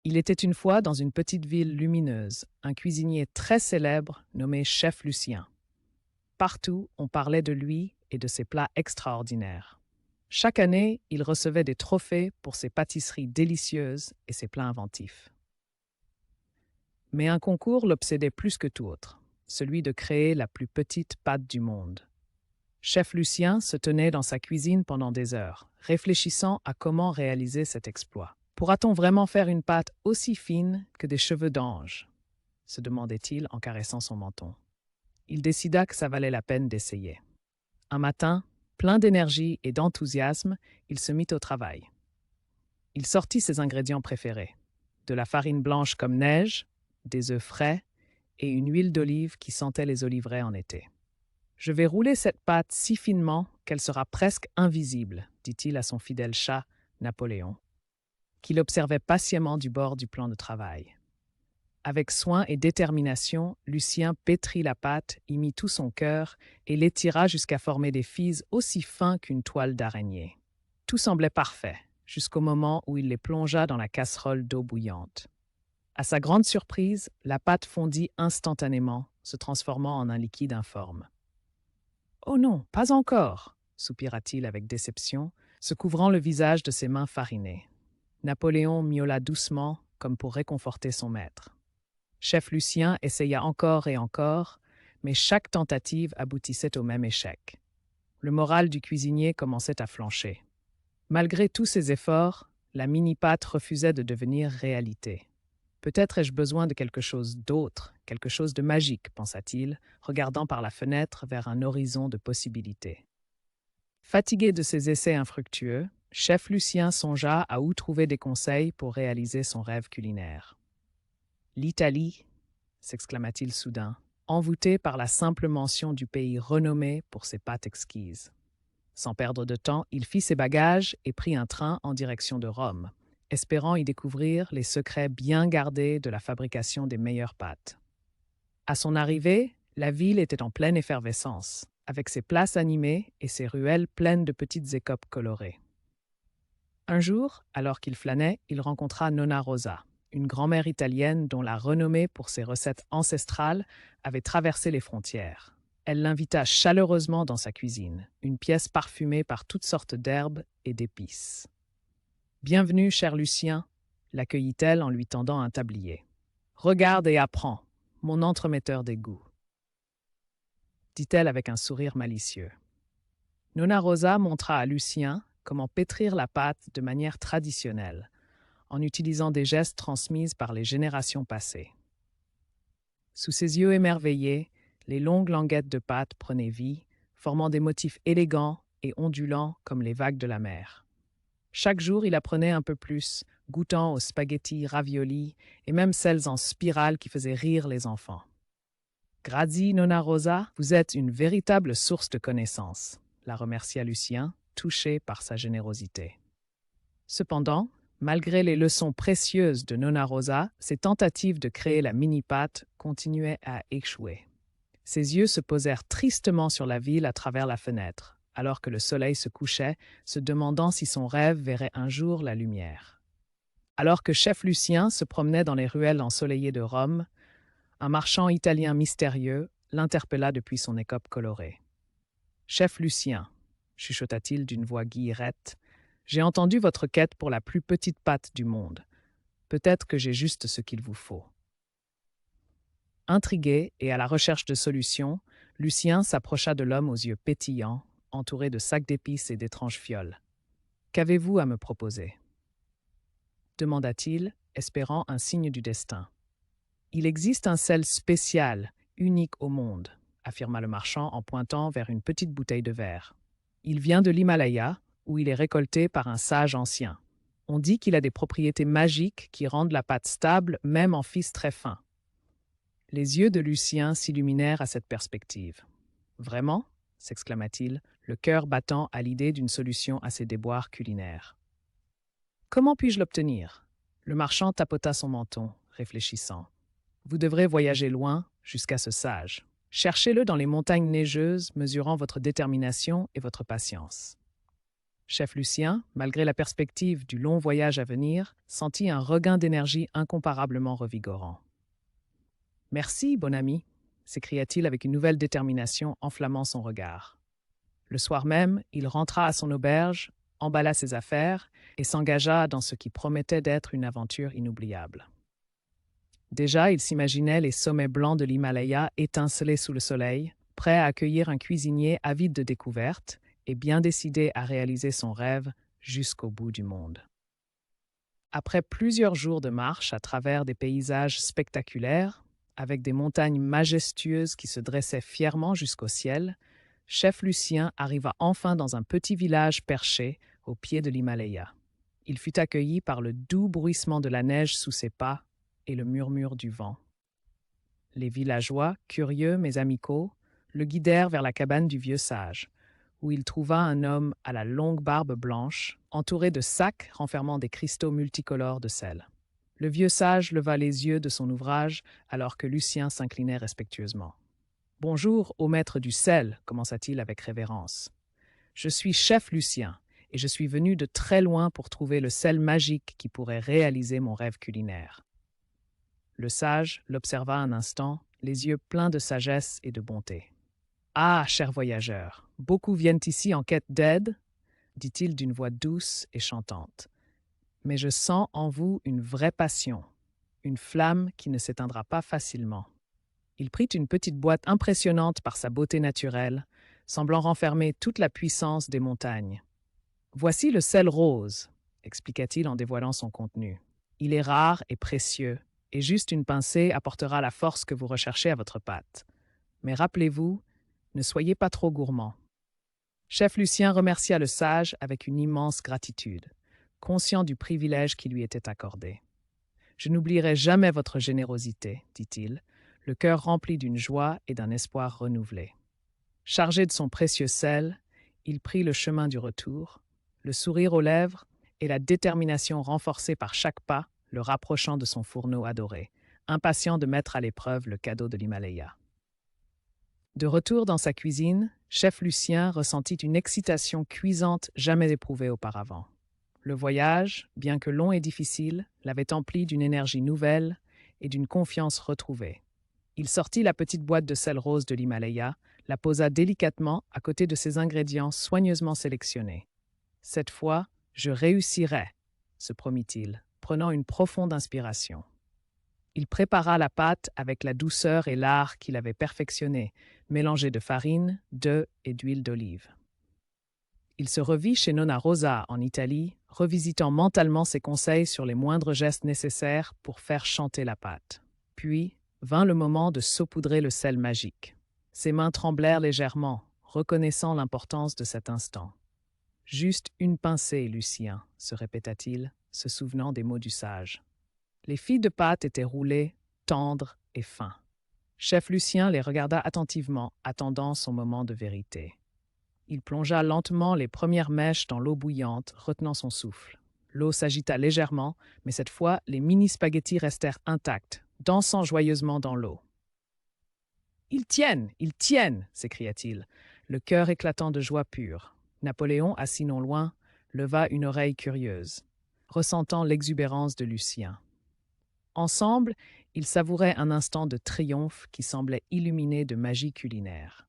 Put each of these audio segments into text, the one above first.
Il était une fois dans une petite ville lumineuse, un cuisinier très célèbre nommé Chef Lucien. Partout, on parlait de lui et de ses plats extraordinaires. Chaque année, il recevait des trophées pour ses pâtisseries délicieuses et ses plats inventifs. Mais un concours l'obsédait plus que tout autre, celui de créer la plus petite pâte du monde. Chef Lucien se tenait dans sa cuisine pendant des heures, réfléchissant à comment réaliser cet exploit. Pourra-t-on vraiment faire une pâte aussi fine que des cheveux d'ange se demandait-il en caressant son menton. Il décida que ça valait la peine d'essayer. Un matin, plein d'énergie et d'enthousiasme, il se mit au travail. Il sortit ses ingrédients préférés, de la farine blanche comme neige, des œufs frais et une huile d'olive qui sentait les oliveraies en été. « Je vais rouler cette pâte si finement qu'elle sera presque invisible, dit-il à son fidèle chat, Napoléon, qui l'observait patiemment du bord du plan de travail. Avec soin et détermination, Lucien pétrit la pâte, y mit tout son cœur et l'étira jusqu'à former des fises aussi fins qu'une toile d'araignée. Tout semblait parfait, jusqu'au moment où il les plongea dans la casserole d'eau bouillante. À sa grande surprise, la pâte fondit instantanément, se transformant en un liquide informe. « Oh non, pas encore !» soupira-t-il avec déception, se couvrant le visage de ses mains farinées. Napoléon miaula doucement, comme pour réconforter son maître. Chef Lucien essaya encore et encore, mais chaque tentative aboutissait au même échec. Le moral du cuisinier commençait à flancher. Malgré tous ses efforts, la mini-pâte refusait de devenir réalité. Peut-être ai-je besoin de quelque chose d'autre, quelque chose de magique, pensa-t-il, regardant par la fenêtre vers un horizon de possibilités. Fatigué de ses essais infructueux, Chef Lucien songea à où trouver des conseils pour réaliser son rêve culinaire. « L'Italie !» s'exclama-t-il soudain, envoûté par la simple mention du pays renommé pour ses pâtes exquises. Sans perdre de temps, il fit ses bagages et prit un train en direction de Rome, espérant y découvrir les secrets bien gardés de la fabrication des meilleures pâtes. À son arrivée, la ville était en pleine effervescence, avec ses places animées et ses ruelles pleines de petites écopes colorées. Un jour, alors qu'il flânait, il rencontra Nonna Rosa, une grand-mère italienne dont la renommée pour ses recettes ancestrales avait traversé les frontières. Elle l'invita chaleureusement dans sa cuisine, une pièce parfumée par toutes sortes d'herbes et d'épices. « Bienvenue, cher Lucien », l'accueillit-elle en lui tendant un tablier. « Regarde et apprends, mon entremetteur des goûts », dit-elle avec un sourire malicieux. Nonna Rosa montra à Lucien comment pétrir la pâte de manière traditionnelle, en utilisant des gestes transmis par les générations passées. Sous ses yeux émerveillés, les longues languettes de pâte prenaient vie, formant des motifs élégants et ondulants comme les vagues de la mer. Chaque jour, il apprenait un peu plus, goûtant aux spaghettis, raviolis et même celles en spirale qui faisaient rire les enfants. « Grazie, Nonna Rosa, vous êtes une véritable source de connaissances », la remercia Lucien, touché par sa générosité. Cependant, malgré les leçons précieuses de Nonna Rosa, ses tentatives de créer la mini-pâte continuaient à échouer. Ses yeux se posèrent tristement sur la ville à travers la fenêtre, alors que le soleil se couchait, se demandant si son rêve verrait un jour la lumière. Alors que Chef Lucien se promenait dans les ruelles ensoleillées de Rome, un marchand italien mystérieux l'interpella depuis son écope colorée. « Chef Lucien », chuchota-t-il d'une voix guillerette, « j'ai entendu votre quête pour la plus petite pâte du monde. Peut-être que j'ai juste ce qu'il vous faut. » Intrigué et à la recherche de solutions, Lucien s'approcha de l'homme aux yeux pétillants, entouré de sacs d'épices et d'étranges fioles. « Qu'avez-vous à me proposer ?» demanda-t-il, espérant un signe du destin. « Il existe un sel spécial, unique au monde, » affirma le marchand en pointant vers une petite bouteille de verre. « Il vient de l'Himalaya, où il est récolté par un sage ancien. On dit qu'il a des propriétés magiques qui rendent la pâte stable même en fils très fins. » Les yeux de Lucien s'illuminèrent à cette perspective. « Vraiment ?» s'exclama-t-il, le cœur battant à l'idée d'une solution à ses déboires culinaires. « Comment puis-je l'obtenir ?» Le marchand tapota son menton, réfléchissant. « Vous devrez voyager loin, jusqu'à ce sage. Cherchez-le dans les montagnes neigeuses, mesurant votre détermination et votre patience. » Chef Lucien, malgré la perspective du long voyage à venir, sentit un regain d'énergie incomparablement revigorant. Merci, bon ami, s'écria-t-il avec une nouvelle détermination enflammant son regard. Le soir même, il rentra à son auberge, emballa ses affaires et s'engagea dans ce qui promettait d'être une aventure inoubliable. Déjà, il s'imaginait les sommets blancs de l'Himalaya étinceler sous le soleil, prêt à accueillir un cuisinier avide de découvertes et bien décidé à réaliser son rêve jusqu'au bout du monde. Après plusieurs jours de marche à travers des paysages spectaculaires, avec des montagnes majestueuses qui se dressaient fièrement jusqu'au ciel, Chef Lucien arriva enfin dans un petit village perché au pied de l'Himalaya. Il fut accueilli par le doux bruissement de la neige sous ses pas et le murmure du vent. Les villageois, curieux mais amicaux, le guidèrent vers la cabane du vieux sage, où il trouva un homme à la longue barbe blanche, entouré de sacs renfermant des cristaux multicolores de sel. Le vieux sage leva les yeux de son ouvrage alors que Lucien s'inclinait respectueusement. « Bonjour, ô maître du sel, commença-t-il avec révérence. Je suis chef Lucien, et je suis venu de très loin pour trouver le sel magique qui pourrait réaliser mon rêve culinaire. » Le sage l'observa un instant, les yeux pleins de sagesse et de bonté. « Ah, cher voyageur, beaucoup viennent ici en quête d'aide, dit-il d'une voix douce et chantante. Mais je sens en vous une vraie passion, une flamme qui ne s'éteindra pas facilement. » Il prit une petite boîte impressionnante par sa beauté naturelle, semblant renfermer toute la puissance des montagnes. « Voici le sel rose, » expliqua-t-il en dévoilant son contenu. « Il est rare et précieux, et juste une pincée apportera la force que vous recherchez à votre pâte. Mais rappelez-vous, ne soyez pas trop gourmand. » Chef Lucien remercia le sage avec une immense gratitude, conscient du privilège qui lui était accordé. « Je n'oublierai jamais votre générosité, » dit-il, le cœur rempli d'une joie et d'un espoir renouvelé. Chargé de son précieux sel, il prit le chemin du retour, le sourire aux lèvres et la détermination renforcée par chaque pas, le rapprochant de son fourneau adoré, impatient de mettre à l'épreuve le cadeau de l'Himalaya. De retour dans sa cuisine, chef Lucien ressentit une excitation cuisante jamais éprouvée auparavant. Le voyage, bien que long et difficile, l'avait empli d'une énergie nouvelle et d'une confiance retrouvée. Il sortit la petite boîte de sel rose de l'Himalaya, la posa délicatement à côté de ses ingrédients soigneusement sélectionnés. « Cette fois, je réussirai, » se promit-il, prenant une profonde inspiration. Il prépara la pâte avec la douceur et l'art qu'il avait perfectionné, mélangé de farine, d'œufs et d'huile d'olive. Il se revit chez Nonna Rosa en Italie, revisitant mentalement ses conseils sur les moindres gestes nécessaires pour faire chanter la pâte. Puis vint le moment de saupoudrer le sel magique. Ses mains tremblèrent légèrement, reconnaissant l'importance de cet instant. « Juste une pincée, Lucien, » se répéta-t-il, se souvenant des mots du sage. Les filles de pâte étaient roulées, tendres et fins. Chef Lucien les regarda attentivement, attendant son moment de vérité. Il plongea lentement les premières mèches dans l'eau bouillante, retenant son souffle. L'eau s'agita légèrement, mais cette fois, les mini-spaghettis restèrent intacts, dansant joyeusement dans l'eau. « Ils tiennent !» s'écria-t-il, le cœur éclatant de joie pure. Napoléon, assis non loin, leva une oreille curieuse, ressentant l'exubérance de Lucien. Ensemble, ils savouraient un instant de triomphe qui semblait illuminé de magie culinaire.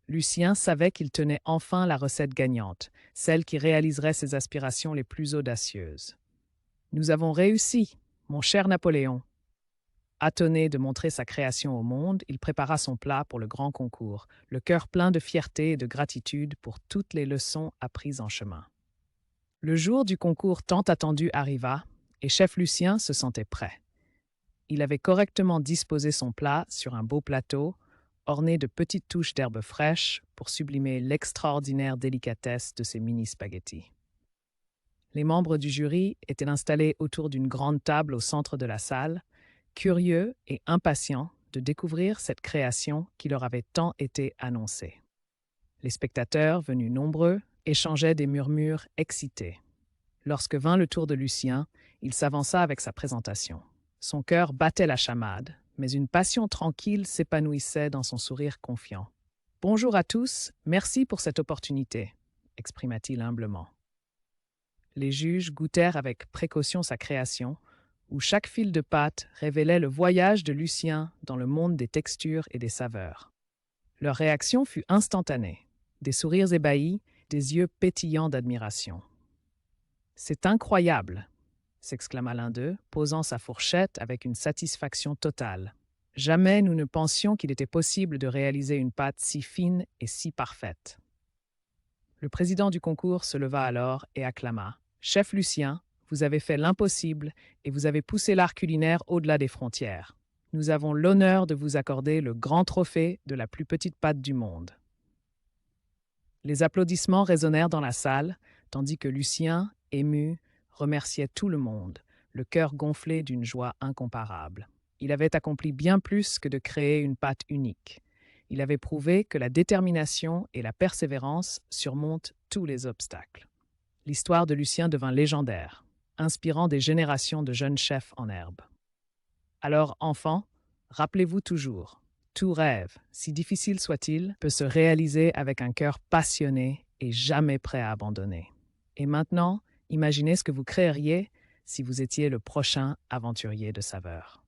Lucien savait qu'il tenait enfin la recette gagnante, celle qui réaliserait ses aspirations les plus audacieuses. « Nous avons réussi, mon cher Napoléon !» Attonné de montrer sa création au monde, il prépara son plat pour le grand concours, le cœur plein de fierté et de gratitude pour toutes les leçons apprises en chemin. Le jour du concours tant attendu arriva, et chef Lucien se sentait prêt. Il avait correctement disposé son plat sur un beau plateau, orné de petites touches d'herbes fraîches pour sublimer l'extraordinaire délicatesse de ses mini-spaghettis. Les membres du jury étaient installés autour d'une grande table au centre de la salle, curieux et impatients de découvrir cette création qui leur avait tant été annoncée. Les spectateurs, venus nombreux, échangeaient des murmures excités. Lorsque vint le tour de Lucien, il s'avança avec sa présentation. Son cœur battait la chamade, mais une passion tranquille s'épanouissait dans son sourire confiant. « Bonjour à tous, merci pour cette opportunité », exprima-t-il humblement. Les juges goûtèrent avec précaution sa création, où chaque fil de pâte révélait le voyage de Lucien dans le monde des textures et des saveurs. Leur réaction fut instantanée, des sourires ébahis, des yeux pétillants d'admiration. « C'est incroyable !» s'exclama l'un d'eux, posant sa fourchette avec une satisfaction totale. « Jamais nous ne pensions qu'il était possible de réaliser une pâte si fine et si parfaite. » Le président du concours se leva alors et acclama. « Chef Lucien, vous avez fait l'impossible et vous avez poussé l'art culinaire au-delà des frontières. Nous avons l'honneur de vous accorder le grand trophée de la plus petite pâte du monde. » Les applaudissements résonnèrent dans la salle, tandis que Lucien, ému, remerciait tout le monde, le cœur gonflé d'une joie incomparable. Il avait accompli bien plus que de créer une pâte unique. Il avait prouvé que la détermination et la persévérance surmontent tous les obstacles. L'histoire de Lucien devint légendaire, inspirant des générations de jeunes chefs en herbe. Alors, enfants, rappelez-vous toujours, tout rêve, si difficile soit-il, peut se réaliser avec un cœur passionné et jamais prêt à abandonner. Et maintenant, imaginez ce que vous créeriez si vous étiez le prochain aventurier de saveur.